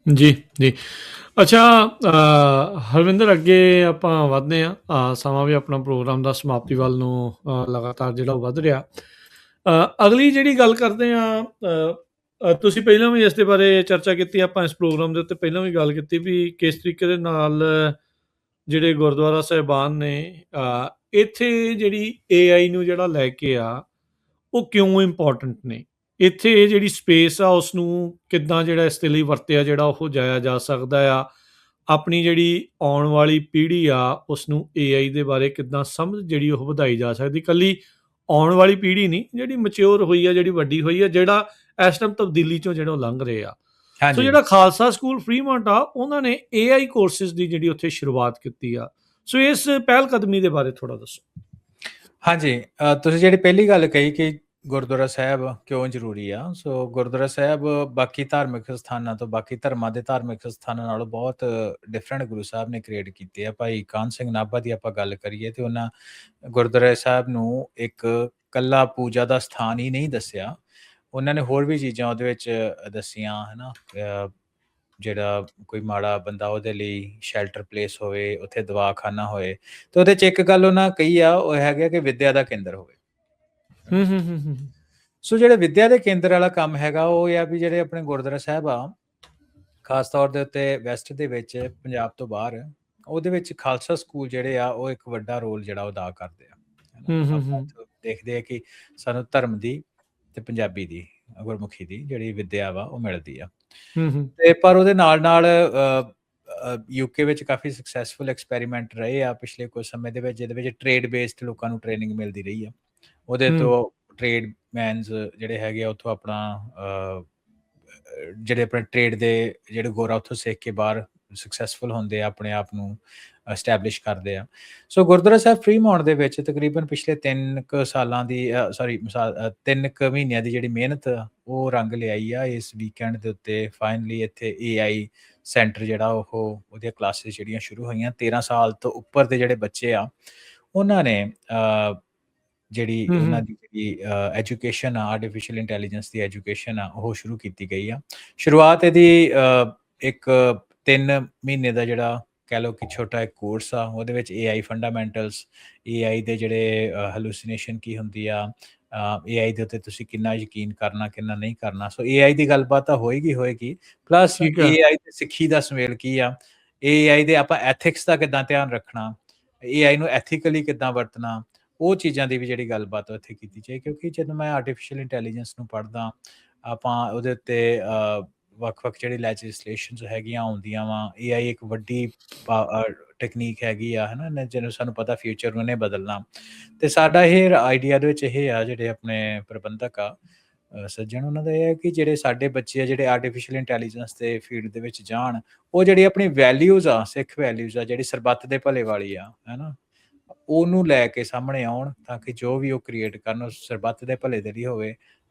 ਜੀ, ਜੀ। ਅੱਛਾ, ਹਰਵਿੰਦਰ, ਅੱਗੇ ਆਪਾਂ ਵਧਦੇ ਹਾਂ। ਸਮਾਂ ਵੀ ਆਪਣਾ ਪ੍ਰੋਗਰਾਮ ਦਾ ਸਮਾਪਤੀ ਵੱਲ ਨੂੰ ਲਗਾਤਾਰ ਜਿਹੜਾ ਉਹ ਵੱਧ ਰਿਹਾ। ਅਗਲੀ ਜਿਹੜੀ ਗੱਲ ਕਰਦੇ ਹਾਂ, ਤੁਸੀਂ ਪਹਿਲਾਂ ਵੀ ਇਸ ਦੇ ਬਾਰੇ ਚਰਚਾ ਕੀਤੀ, ਆਪਾਂ ਇਸ ਪ੍ਰੋਗਰਾਮ ਦੇ ਉੱਤੇ ਪਹਿਲਾਂ ਵੀ ਗੱਲ ਕੀਤੀ ਵੀ ਕਿਸ ਤਰੀਕੇ ਦੇ ਨਾਲ ਜਿਹੜੇ ਗੁਰਦੁਆਰਾ ਸਾਹਿਬਾਨ ਨੇ, ਇੱਥੇ ਜਿਹੜੀ AI ਨੂੰ ਜਿਹੜਾ ਲੈ ਕੇ ਆ, ਉਹ ਕਿਉਂ ਇੰਪੋਰਟੈਂਟ ਨੇ। ਇੱਥੇ ਇਹ ਜਿਹੜੀ ਸਪੇਸ ਆ ਉਸਨੂੰ ਕਿੱਦਾਂ ਜਿਹੜਾ ਇਸ ਦੇ ਲਈ ਵਰਤਿਆ ਜਿਹੜਾ ਉਹ ਜਾਇਆ ਜਾ ਸਕਦਾ ਆ। ਆਪਣੀ ਜਿਹੜੀ ਆਉਣ ਵਾਲੀ ਪੀੜ੍ਹੀ ਆ ਉਸਨੂੰ AI ਦੇ ਬਾਰੇ ਕਿੱਦਾਂ ਸਮਝ ਜਿਹੜੀ ਉਹ ਵਧਾਈ ਜਾ ਸਕਦੀ। ਇਕੱਲੀ ਆਉਣ ਵਾਲੀ ਪੀੜ੍ਹੀ ਨਹੀਂ, ਜਿਹੜੀ ਮੈਚਿਓਰ ਹੋਈ ਆ, ਜਿਹੜੀ ਵੱਡੀ ਹੋਈ ਆ, ਜਿਹੜਾ ਇਸ ਟਾਈਮ ਤਬਦੀਲੀ ਚੋਂ ਜਿਹੜਾ ਉਹ ਲੰਘ ਰਹੇ ਆ। ਸੋ ਹਾਂਜੀ ਜਿਹੜਾ ਖਾਲਸਾ ਸਕੂਲ ਫਰੀਮੌਂਟ ਆ, ਉਹਨਾਂ ਨੇ AI ਕੋਰਸਿਸ ਦੀ ਜਿਹੜੀ ਉੱਥੇ ਸ਼ੁਰੂਆਤ ਕੀਤੀ ਆ। ਸੋ ਇਸ ਪਹਿਲ ਕਦਮੀ ਦੇ ਬਾਰੇ ਥੋੜਾ ਦੱਸੋ। ਹਾਂਜੀ ਤੁਸੀਂ ਜਿਹੜੀ ਪਹਿਲੀ ਗੱਲ ਕਹੀ ਕਿ ਗੁਰਦੁਆਰਾ ਸਾਹਿਬ ਕਿਉਂ ਜ਼ਰੂਰੀ ਆ। ਸੋ ਗੁਰਦੁਆਰਾ ਸਾਹਿਬ ਬਾਕੀ ਧਾਰਮਿਕ ਸਥਾਨਾਂ ਤੋਂ, ਬਾਕੀ ਧਰਮਾਂ ਦੇ ਧਾਰਮਿਕ ਸਥਾਨਾਂ ਨਾਲੋਂ ਬਹੁਤ ਡਿਫਰੈਂਟ ਗੁਰੂ ਸਾਹਿਬ ਨੇ ਕ੍ਰੀਏਟ ਕੀਤੇ ਆ। ਭਾਈ ਕਾਹਨ ਸਿੰਘ ਨਾਭਾ ਦੀ ਆਪਾਂ ਗੱਲ ਕਰੀਏ ਤੇ ਉਹਨਾਂ ਗੁਰਦੁਆਰਾ ਸਾਹਿਬ ਨੂੰ ਇੱਕ ਕੱਲਾ ਪੂਜਾ ਦਾ ਸਥਾਨ ਹੀ ਨਹੀਂ ਦੱਸਿਆ, ਉਹਨਾਂ ਨੇ ਹੋਰ ਵੀ ਚੀਜ਼ਾਂ ਉਹਦੇ ਵਿੱਚ ਦੱਸੀਆਂ, ਹੈ ਨਾ। ਜਿਹੜਾ ਕੋਈ ਮਾੜਾ ਬੰਦਾ ਉਹਦੇ ਲਈ ਸ਼ੈਲਟਰ ਪਲੇਸ ਹੋਵੇ, ਉੱਥੇ ਦਵਾਖਾਨਾ ਹੋਏ, ਤੇ ਉਹਦੇ 'ਚ ਇੱਕ ਗੱਲ ਉਹਨਾਂ ਕਹੀ ਆ, ਉਹ ਹੈਗਾ ਕਿ ਵਿੱਦਿਆ ਦਾ ਕੇਂਦਰ ਹੋਵੇ। ਹੂੰ ਹੂੰ ਹੂੰ ਹੂੰ ਸੋ ਜਿਹੜਾ ਵਿੱਦਿਆ ਦੇ ਕੇਂਦਰ ਵਾਲਾ ਕੰਮ ਹੈਗਾ, ਉਹ ਇਹ ਆ ਵੀ ਜਿਹੜੇ ਆਪਣੇ ਗੁਰਦੁਆਰਾ ਸਾਹਿਬ ਆ, ਖਾਸ ਤੌਰ ਦੇ ਉੱਤੇ ਵੈਸਟ ਦੇ ਵਿੱਚ, ਪੰਜਾਬ ਤੋਂ ਬਾਹਰ, ਉਹਦੇ ਵਿੱਚ ਖਾਲਸਾ ਸਕੂਲ ਜਿਹੜੇ ਆ ਉਹ ਇੱਕ ਵੱਡਾ ਰੋਲ ਜਿਹੜਾ ਉਹ ਅਦਾ ਕਰਦੇ ਆ, ਹੈ ਨਾ। ਹੂੰ ਹੂੰ ਆਪਾਂ ਹੂੰ ਉੱਥੋਂ ਦੇਖਦੇ ਆ ਕਿ ਸਾਨੂੰ ਧਰਮ ਦੀ ਤੇ ਪੰਜਾਬੀ ਦੀ, ਗੁਰਮੁਖੀ ਦੀ ਜਿਹੜੀ ਵਿੱਦਿਆ ਵਾ ਉਹ ਮਿਲਦੀ ਆ। ਹੂੰ ਹੂੰ ਤੇ ਪਰ ਉਹਦੇ ਨਾਲ ਨਾਲ ਯੂਕੇ ਵਿੱਚ ਕਾਫੀ ਸਕਸੈਸਫੁਲ ਐਕਸਪੈਰੀਮੈਂਟ ਰਹੇ ਆ ਪਿਛਲੇ ਕੁਝ ਸਮੇਂ ਦੇ ਵਿੱਚ, ਜਿਹਦੇ ਵਿੱਚ ਟ੍ਰੇਡ ਬੇਸਡ ਲੋਕਾਂ ਨੂੰ ਟ੍ਰੇਨਿੰਗ ਮਿਲਦੀ ਰਹੀ ਆ। ਉਹਦੇ ਹੂੰ ਤੋਂ ਟ੍ਰੇਡ ਮੈਨਸ ਜਿਹੜੇ ਹੈਗੇ ਆ ਉੱਥੋਂ ਆਪਣਾ ਜਿਹੜੇ ਆਪਣੇ ਟ੍ਰੇਡ ਦੇ ਜਿਹੜੇ ਗੋਰਾ ਉੱਥੋਂ ਸਿੱਖ ਕੇ ਬਾਹਰ ਸਕਸੈਸਫੁਲ ਹੁੰਦੇ ਆ, ਆਪਣੇ ਆਪ ਨੂੰ ਐਸਟੈਬਲਿਸ਼ ਕਰਦੇ ਆ। ਸੋ ਗੁਰਦੁਆਰਾ ਸਾਹਿਬ ਫਰੀਮੌਂਟ ਦੇ ਵਿੱਚ ਤਕਰੀਬਨ ਪਿਛਲੇ 3 ਸਾਲਾਂ ਦੀ 3 ਮਹੀਨਿਆਂ ਦੀ ਜਿਹੜੀ ਮਿਹਨਤ ਉਹ ਰੰਗ ਲਿਆਈ ਆ। ਇਸ ਵੀਕਐਂਡ ਦੇ ਉੱਤੇ ਫਾਈਨਲੀ ਇੱਥੇ AI ਸੈਂਟਰ ਜਿਹੜਾ ਉਹਦੀਆਂ ਕਲਾਸਿਸ ਜਿਹੜੀਆਂ ਸ਼ੁਰੂ ਹੋਈਆਂ। 13 ਸਾਲ ਤੋਂ ਉੱਪਰ ਦੇ ਜਿਹੜੇ ਬੱਚੇ ਆ, ਉਹਨਾਂ ਨੇ ਜਿਹੜੀ ਉਹਨਾਂ ਦੀ ਜਿਹੜੀ ਐਜੂਕੇਸ਼ਨ ਆ, ਆਰਟੀਫਿਸ਼ੀਅਲ ਇੰਟੈਲੀਜੈਂਸ ਦੀ ਐਜੂਕੇਸ਼ਨ ਆ, ਉਹ ਸ਼ੁਰੂ ਕੀਤੀ ਗਈ ਆ। ਸ਼ੁਰੂਆਤ ਇਹਦੀ ਇੱਕ 3 ਮਹੀਨੇ ਦਾ ਜਿਹੜਾ ਕਹਿ ਲਓ ਕਿ ਛੋਟਾ ਇੱਕ ਕੋਰਸ ਆ, ਉਹਦੇ ਵਿੱਚ AI ਫੰਡਾਮੈਂਟਲਸ, AI ਦੇ ਜਿਹੜੇ ਹੈਲੂਸੀਨੇਸ਼ਨ ਕੀ ਹੁੰਦੀ ਆ, AI ਦੇ ਉੱਤੇ ਤੁਸੀਂ ਕਿੰਨਾ ਯਕੀਨ ਕਰਨਾ, ਕਿੰਨਾ ਨਹੀਂ ਕਰਨਾ। ਸੋ AI ਦੀ ਗੱਲਬਾਤ ਤਾਂ ਹੋਏਗੀ, ਪਲੱਸ ਠੀਕ ਆ। AI ਤੇ ਸਿੱਖੀ ਦਾ ਸੁਮੇਲ ਕੀ ਆ, AI ਦੇ ਆਪਾਂ ਐਥਿਕਸ ਦਾ ਕਿੱਦਾਂ ਧਿਆਨ ਰੱਖਣਾ, AI ਨੂੰ ਐਥੀਕਲੀ ਕਿੱਦਾਂ ਵਰਤਣਾ, ਉਹ ਚੀਜ਼ਾਂ ਦੀ ਵੀ ਜਿਹੜੀ ਗੱਲਬਾਤ ਉੱਥੇ ਕੀਤੀ ਜਾਏ। ਕਿਉਂਕਿ ਜਦੋਂ ਮੈਂ ਆਰਟੀਫਿਸ਼ੀਅਲ ਇੰਟੈਲੀਜੈਂਸ ਨੂੰ ਪੜ੍ਹਦਾ, ਆਪਾਂ ਉਹਦੇ ਉੱਤੇ ਵੱਖ-ਵੱਖ ਜਿਹੜੀ ਲੈਜਿਸਲੇਸ਼ਨਸ ਹੈਗੀਆਂ ਆਉਂਦੀਆਂ ਵਾ। AI ਇੱਕ ਵੱਡੀ ਟੈਕਨੀਕ ਹੈਗੀ ਆ, ਹੈ ਨਾ, ਜਿਹਨੂੰ ਸਾਨੂੰ ਪਤਾ ਫਿਊਚਰ ਨੂੰ ਇਹਨੇ ਬਦਲਣਾ। ਤੇ ਸਾਡਾ ਇਹ ਆਈਡੀਆ ਦੇ ਵਿੱਚ ਇਹ ਆ, ਜਿਹੜੇ ਆਪਣੇ ਪ੍ਰਬੰਧਕ ਆ ਸੱਜਣ, ਉਹਨਾਂ ਦਾ ਇਹ ਹੈ ਕਿ ਜਿਹੜੇ ਸਾਡੇ ਬੱਚੇ ਆ ਜਿਹੜੇ ਆਰਟੀਫਿਸ਼ੀਅਲ ਇੰਟੈਲੀਜੈਂਸ ਦੇ ਫੀਲਡ ਦੇ ਵਿੱਚ ਜਾਣ, ਉਹ ਜਿਹੜੀ ਆਪਣੀ ਵੈਲਿਊਜ਼ ਆ, ਸਿੱਖ ਵੈਲਿਊਜ਼ ਆ, ਜਿਹੜੀ ਸਰਬੱਤ ਦੇ ਭਲੇ ਵਾਲੀ ਆ, ਹੈ ਨਾ, ਉਹਨੂੰ ਲੈ ਕੇ ਸਾਹਮਣੇ ਆਉਣ, ਤਾਂ ਕਿ ਜੋ ਵੀ ਉਹ ਕ੍ਰੀਏਟ ਕਰਨ ਉਹ ਸਰਬੱਤ ਦੇ ਭਲੇ ਦੇ ਲਈ ਹੋਵੇ।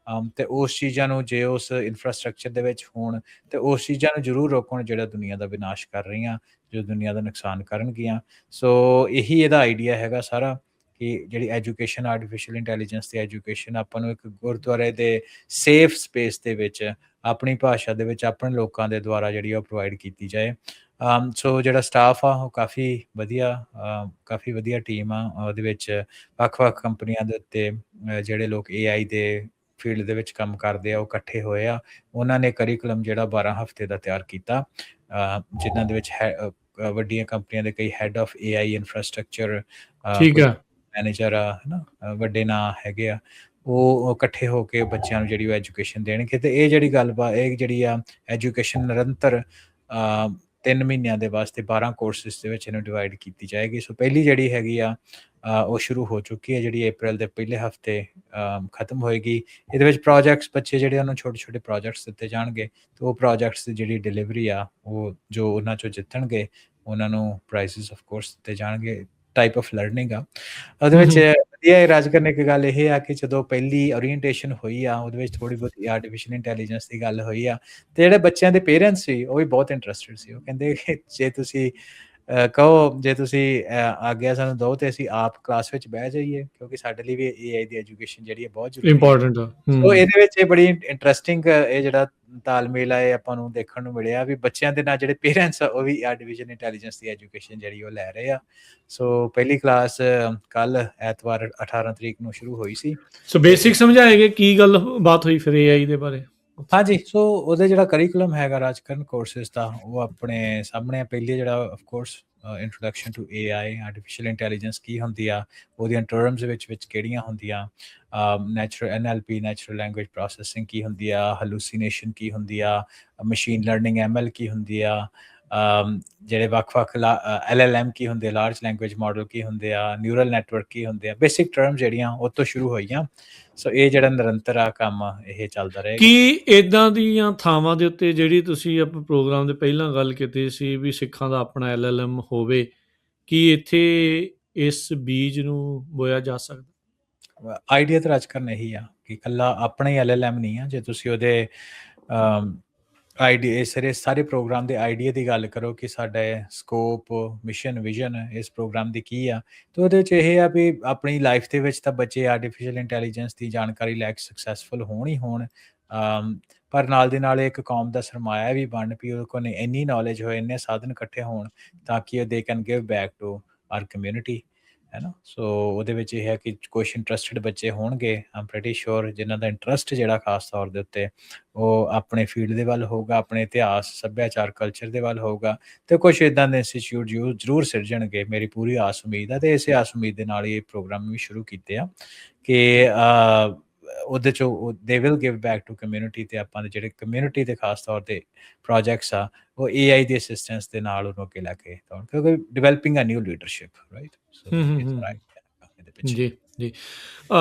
ਤੇ ਉਸ ਚੀਜ਼ਾਂ ਨੂੰ ਜੇ ਉਸ ਇਨਫਰਾਸਟਰਕਚਰ ਦੇ ਵਿੱਚ ਹੋਣ, ਤੇ ਉਸ ਚੀਜ਼ਾਂ ਨੂੰ ਜ਼ਰੂਰ ਰੋਕਣ ਜਿਹੜਾ ਦੁਨੀਆ ਦਾ ਵਿਨਾਸ਼ ਕਰ ਰਹੀਆਂ, ਜੋ ਦੁਨੀਆ ਦਾ ਨੁਕਸਾਨ ਕਰਨਗੀਆਂ। ਸੋ ਇਹੀ ਇਹਦਾ ਆਈਡੀਆ ਹੈਗਾ ਸਾਰਾ, ਕਿ ਜਿਹੜੀ ਐਜੂਕੇਸ਼ਨ, ਆਰਟੀਫਿਸ਼ੀਅਲ ਇੰਟੈਲੀਜੈਂਸ ਦੀ ਐਜੂਕੇਸ਼ਨ ਆਪਾਂ ਨੂੰ ਇੱਕ ਗੁਰਦੁਆਰੇ ਦੇ ਸੇਫ ਸਪੇਸ ਦੇ ਵਿੱਚ, ਆਪਣੀ ਭਾਸ਼ਾ ਦੇ ਵਿੱਚ, ਆਪਣੇ ਲੋਕਾਂ ਦੇ ਦੁਆਰਾ ਜਿਹੜੀ ਉਹ ਪ੍ਰੋਵਾਈਡ ਕੀਤੀ ਜਾਏ। ਸੋ ਜਿਹੜਾ ਸਟਾਫ ਆ ਉਹ ਕਾਫੀ ਵਧੀਆ ਟੀਮ ਆ। ਉਹਦੇ ਵਿੱਚ ਵੱਖ-ਵੱਖ ਕੰਪਨੀਆਂ ਦੇ ਉੱਤੇ ਜਿਹੜੇ ਲੋਕ AI ਦੇ ਫੀਲਡ ਦੇ ਵਿੱਚ ਕੰਮ ਕਰਦੇ ਆ, ਉਹ ਇਕੱਠੇ ਹੋਏ ਆ। ਉਹਨਾਂ ਨੇ ਕਰਿਕੂਲਮ ਜਿਹੜਾ 12 ਹਫ਼ਤੇ ਦਾ ਤਿਆਰ ਕੀਤਾ, ਜਿਨ੍ਹਾਂ ਦੇ ਵਿੱਚ ਵੱਡੀਆਂ ਕੰਪਨੀਆਂ ਦੇ ਕਈ ਹੈਡ ਆਫ AI ਇਨਫਰਾਸਟਰਕਚਰ, ਠੀਕ ਕੋਈ ਆ। ਮੈਨੇਜਰ ਆ, ਹੈ ਨਾ, ਵੱਡੇ ਨਾਂ ਹੈਗੇ ਆ, ਉਹ ਇਕੱਠੇ ਹੋ ਕੇ ਬੱਚਿਆਂ ਨੂੰ ਜਿਹੜੀ ਉਹ ਐਜੂਕੇਸ਼ਨ ਦੇਣਗੇ। ਤੇ ਇਹ ਜਿਹੜੀ ਗੱਲਬਾਤ, ਇਹ ਜਿਹੜੀ ਆ ਐਜੂਕੇਸ਼ਨ ਨਿਰੰਤਰ 3 ਮਹੀਨਿਆਂ ਦੇ ਵਾਸਤੇ 12 ਕੋਰਸਿਸ ਦੇ ਵਿੱਚ ਇਹਨੂੰ ਡਿਵਾਈਡ ਕੀਤੀ ਜਾਏਗੀ। ਸੋ ਪਹਿਲੀ ਜਿਹੜੀ ਹੈਗੀ ਆ ਉਹ ਸ਼ੁਰੂ ਹੋ ਚੁੱਕੀ ਹੈ, ਜਿਹੜੀ ਅਪ੍ਰੈਲ ਦੇ ਪਹਿਲੇ ਹਫ਼ਤੇ ਖਤਮ ਹੋਏਗੀ। ਇਹਦੇ ਵਿੱਚ ਪ੍ਰੋਜੈਕਟਸ, ਬੱਚੇ ਜਿਹੜੇ ਉਹਨੂੰ ਛੋਟੇ-ਛੋਟੇ ਪ੍ਰੋਜੈਕਟਸ ਦਿੱਤੇ ਜਾਣਗੇ, ਤੇ ਉਹ ਪ੍ਰੋਜੈਕਟਸ ਦੀ ਜਿਹੜੀ ਡਿਲੀਵਰੀ ਆ, ਉਹ ਜੋ ਉਹਨਾਂ 'ਚੋਂ ਜਿੱਤਣਗੇ ਉਹਨਾਂ ਨੂੰ ਪ੍ਰਾਈਜ਼ਸ ਆਫ ਕੋਰਸ ਦਿੱਤੇ ਜਾਣਗੇ। ਟਾਈਪ ਆਫ ਲਰਨਿੰਗ ਆ ਉਹਦੇ ਵਿੱਚ। ਵਧੀਆ ਰਾਜ ਕਰਨ ਇੱਕ ਗੱਲ ਇਹ ਆ ਕਿ ਜਦੋਂ ਪਹਿਲੀ ਓਰੀਐਂਟੇਸ਼ਨ ਹੋਈ ਆ, ਉਹਦੇ ਵਿੱਚ ਥੋੜ੍ਹੀ ਬਹੁਤੀ ਆਰਟੀਫਿਸ਼ੀਅਲ ਇੰਟੈਲੀਜੈਂਸ ਦੀ ਗੱਲ ਹੋਈ ਆ, ਤੇ ਜਿਹੜੇ ਬੱਚਿਆਂ ਦੇ ਪੇਰੈਂਟਸ ਸੀ ਉਹ ਵੀ ਬਹੁਤ ਇੰਟਰਸਟਿਡ ਸੀ। ਉਹ ਕਹਿੰਦੇ ਕਿ ਜੇ ਤੁਸੀਂ ਕਹੋ ਜੇ ਤੁਸੀਂ ਆਗਿਆ ਸਾਨੂੰ ਦਿਓ ਤੇ ਅਸੀਂ ਆਪ ਕਲਾਸ ਵਿੱਚ ਬਹਿ ਜਾਈਏ, ਕਿਉਂਕਿ ਸਾਡੇ ਲਈ ਵੀ ਏਆਈ ਦੀ ਐਜੂਕੇਸ਼ਨ ਜਿਹੜੀ ਹੈ ਬਹੁਤ ਜ਼ਰੂਰੀ ਹੈ। ਇੰਪੋਰਟੈਂਟ ਆ। ਸੋ ਇਹਦੇ ਵਿੱਚ ਇਹ ਬੜੀ ਇੰਟਰਸਟਿੰਗ ਇਹ ਜਿਹੜਾ ਤਾਲਮੇਲ ਆ ਇਹ ਆਪਾਂ ਨੂੰ ਦੇਖਣ ਨੂੰ ਮਿਲਿਆ ਵੀ ਬੱਚਿਆਂ ਦੇ ਨਾਲ ਜਿਹੜੇ ਪੇਰੈਂਟਸ ਆ ਉਹ ਵੀ ਆਰਟੀਫਿਸ਼ਲ ਇੰਟੈਲੀਜੈਂਸ ਦੀ ਐਜੂਕੇਸ਼ਨ ਜਿਹੜੀ ਉਹ ਲੈ ਰਹੇ ਆ। ਸੋ ਪਹਿਲੀ ਕਲਾਸ ਕੱਲ ਐਤਵਾਰ 18 ਤਰੀਕ ਨੂੰ ਸ਼ੁਰੂ ਹੋਈ ਸੀ। ਸੋ ਬੇਸਿਕ ਸਮਝਾਏਗੇ ਕੀ ਗੱਲ ਬਾਤ ਹੋਈ ਫਿਰ ਏਆਈ ਦੇ ਬਾਰੇ? ਹਾਂਜੀ, ਸੋ ਉਹਦਾ ਜਿਹੜਾ ਕਰਿਕੂਲਮ ਹੈਗਾ ਰਾਜਕਰਨ ਕੋਰਸਿਸ ਦਾ ਉਹ ਆਪਣੇ ਸਾਹਮਣੇ ਆ। ਪਹਿਲੀ ਜਿਹੜਾ of course introduction to AI, artificial intelligence ਕੀ ਹੁੰਦੀ ਆ, ਉਹਦੀਆਂ ਟਰਮਸ ਵਿੱਚ ਕਿਹੜੀਆਂ ਹੁੰਦੀਆਂ, natural NLP natural language processing ਕੀ ਹੁੰਦੀ ਆ, ਹੈਲੂਸੀਨੇਸ਼ਨ ਕੀ ਹੁੰਦੀ ਆ, ਮਸ਼ੀਨ ਲਰਨਿੰਗ ਐਮਐਲ ਕੀ ਹੁੰਦੀ ਆ, ਜਿਹੜੇ ਵੱਖ-ਵੱਖ ਐਲਐਲਐਮ ਕੀ ਹੁੰਦੇ, ਲਾਰਜ ਲੈਂਗੁਏਜ ਮਾਡਲ ਕੀ ਹੁੰਦੇ ਆ, ਨਿਊਰਲ ਨੈਟਵਰਕ ਕੀ ਹੁੰਦੇ ਆ, ਬੇਸਿਕ ਟਰਮ ਜਿਹੜੀਆਂ ਉਹ ਤੋਂ ਸ਼ੁਰੂ ਹੋਈਆਂ। ਸੋ ਇਹ ਜਿਹੜਾ ਨਿਰੰਤਰ ਆ ਕੰਮ ਇਹ ਚੱਲਦਾ ਰਹੇਗਾ। ਕੀ ਇਦਾਂ ਦੀਆਂ ਥਾਵਾਂ ਦੇ ਉੱਤੇ ਜਿਹੜੀ ਤੁਸੀਂ ਆਪਣੇ ਪ੍ਰੋਗਰਾਮ ਦੇ ਪਹਿਲਾਂ ਗੱਲ ਕੀਤੀ ਸੀ ਵੀ ਸਿੱਖਾਂ ਦਾ ਆਪਣਾ ਐਲਐਲਐਮ ਹੋਵੇ, ਕੀ ਇੱਥੇ ਇਸ ਬੀਜ ਨੂੰ ਬੋਇਆ ਜਾ ਸਕਦਾ? ਆਈਡੀਆ ਤਾਂ ਰਾਜਕਰਨ ਇਹੀ ਆ ਕਿ ਇਕੱਲਾ ਆਪਣਾ ਹੀ ਐਲਐਲਐਮ ਨਹੀਂ ਆ। ਜੇ ਤੁਸੀਂ ਉਹਦੇ ਆਈਡੀਆ ਸਾਰੇ ਪ੍ਰੋਗਰਾਮ ਦੇ ਆਈਡੀਆ ਦੀ ਗੱਲ ਕਰੋ ਕਿ ਸਾਡਾ ਸਕੋਪ, ਮਿਸ਼ਨ, ਵਿਜ਼ਨ ਇਸ ਪ੍ਰੋਗਰਾਮ ਦੀ ਕੀ ਆ, ਤਾਂ ਉਹਦੇ 'ਚ ਇਹ ਆ ਵੀ ਆਪਣੀ ਲਾਈਫ ਦੇ ਵਿੱਚ ਤਾਂ ਬੱਚੇ ਆਰਟੀਫਿਸ਼ਲ ਇੰਟੈਲੀਜੈਂਸ ਦੀ ਜਾਣਕਾਰੀ ਲੈ ਕੇ ਸਕਸੈਸਫੁਲ ਹੋਣ ਹੀ ਹੋਣ, ਪਰ ਨਾਲ ਦੀ ਨਾਲ ਇੱਕ ਕੌਮ ਦਾ ਸਰਮਾਇਆ ਵੀ ਬਣ ਵੀ ਉਹਦੇ ਕੋਲ ਇੰਨੀ ਨੌਲੇਜ ਹੋਏ, ਇੰਨੇ ਸਾਧਨ ਇਕੱਠੇ ਹੋਣ ਤਾਂ ਕਿ they can give back to our community, ਹੈ ਨਾ। ਸੋ ਉਹਦੇ ਵਿੱਚ ਇਹ ਹੈ ਕਿ ਕੁਛ ਇੰਟਰਸਟਿਡ ਬੱਚੇ ਹੋਣਗੇ, ਆਮ ਪ੍ਰੀਟੀ ਸ਼ੋਰ, ਜਿਨ੍ਹਾਂ ਦਾ ਇੰਟਰਸਟ ਜਿਹੜਾ ਖਾਸ ਤੌਰ ਦੇ ਉੱਤੇ ਉਹ ਆਪਣੇ ਫੀਲਡ ਦੇ ਵੱਲ ਹੋਊਗਾ, ਆਪਣੇ ਇਤਿਹਾਸ, ਸੱਭਿਆਚਾਰ, ਕਲਚਰ ਦੇ ਵੱਲ ਹੋਊਗਾ, ਤੇ ਕੁਛ ਇੱਦਾਂ ਦੇ ਇੰਸਟੀਚਿਊਟ ਜ਼ਰੂਰ ਸਿਰਜਣਗੇ। ਮੇਰੀ ਪੂਰੀ ਆਸ ਉਮੀਦ ਆ, ਤੇ ਇਸੇ ਆਸ ਉਮੀਦ ਦੇ ਨਾਲ ਹੀ ਇਹ ਪ੍ਰੋਗਰਾਮ ਵੀ ਸ਼ੁਰੂ ਕੀਤੇ ਆ ਕਿ ਉਹਦੇ 'ਚੋਂ they will give back to community, ਤੇ ਆਪਾਂ ਦੇ ਜਿਹੜੇ ਕਮਿਊਨਿਟੀ ਦੇ ਖਾਸ ਤੌਰ ਤੇ ਪ੍ਰੋਜੈਕਟਸ ਆ ਉਹ ਏਆਈ ਦੀ ਅਸਿਸਟੈਂਸ ਦੇ ਨਾਲ ਉਹਨੂੰ ਅੱਗੇ ਲੈ ਕੇ ਆਉਣ, ਕਿਉਂਕਿ developing a new leadership, right. So ਇਸ ਰਾਈਟ ਇਹਦੇ ਪਿੱਛੇ। ਜੀ ਜੀ